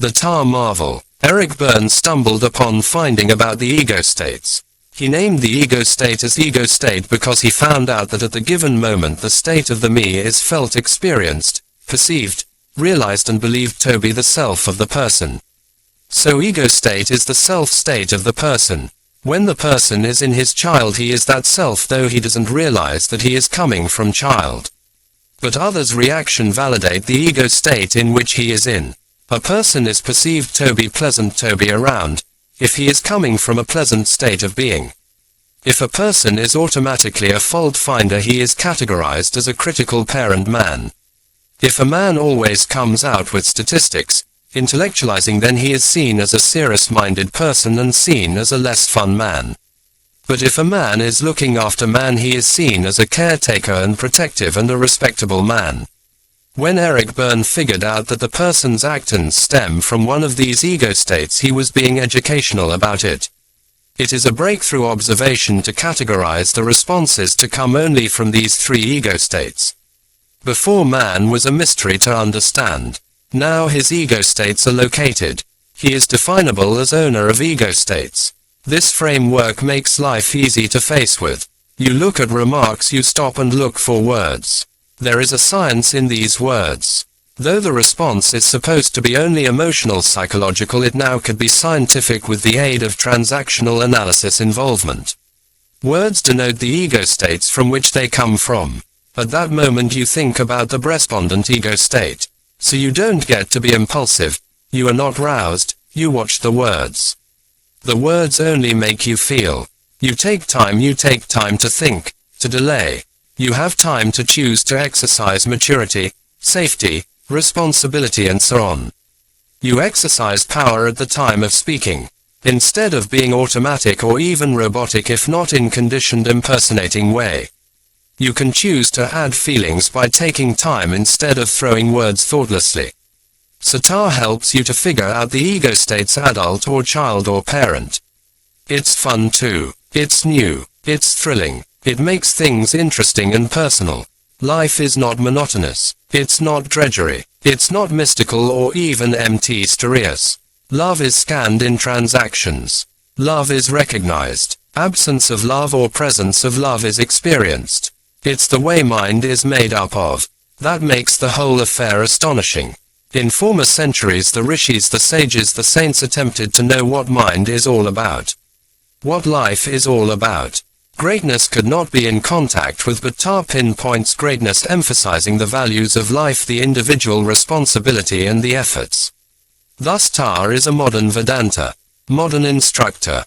The Ta marvel. Eric Berne stumbled upon finding about the ego states. He named the ego state as ego state because he found out that at the given moment the state of the me is felt, experienced, perceived, realized and believed to be the self of the person. So ego state is the self state of the person. When the person is in his child he is that self, though he doesn't realize that he is coming from child. But others' reaction validate the ego state in which he is in. A person is perceived to be pleasant to be around, if he is coming from a pleasant state of being. If a person is automatically a fault finder he is categorized as a critical parent man. If a man always comes out with statistics, intellectualizing, then he is seen as a serious-minded person and seen as a less fun man. But if a man is looking after man he is seen as a caretaker and protective and a respectable man. When Eric Berne figured out that the person's actions stem from one of these ego states he was being educational about it. It is a breakthrough observation to categorize the responses to come only from these three ego states. Before man was a mystery to understand. Now his ego states are located. He is definable as owner of ego states. This framework makes life easy to face with. You look at remarks, you stop and look for words. There is a science in these words. Though the response is supposed to be only emotional psychological, it now could be scientific with the aid of transactional analysis involvement. Words denote the ego states from which they come from. At that moment you think about the respondent ego state. So you don't get to be impulsive. You are not roused, you watch the words. The words only make you feel. You take time to think, to delay. You have time to choose to exercise maturity, safety, responsibility and so on. You exercise power at the time of speaking. Instead of being automatic or even robotic, if not in conditioned impersonating way. You can choose to add feelings by taking time instead of throwing words thoughtlessly. So Ta helps you to figure out the ego states, adult or child or parent. It's fun too. It's new. It's thrilling. It makes things interesting and personal. Life is not monotonous. It's not drudgery. It's not mystical or even mysterious. Love is scanned in transactions. Love is recognized. Absence of love or presence of love is experienced. It's the way mind is made up of. That makes the whole affair astonishing. In former centuries the rishis, the sages, the saints attempted to know what mind is all about. What life is all about. Greatness could not be in contact with, but Ta pinpoints greatness, emphasizing the values of life, the individual responsibility and the efforts. Thus Ta is a modern Vedanta, modern instructor.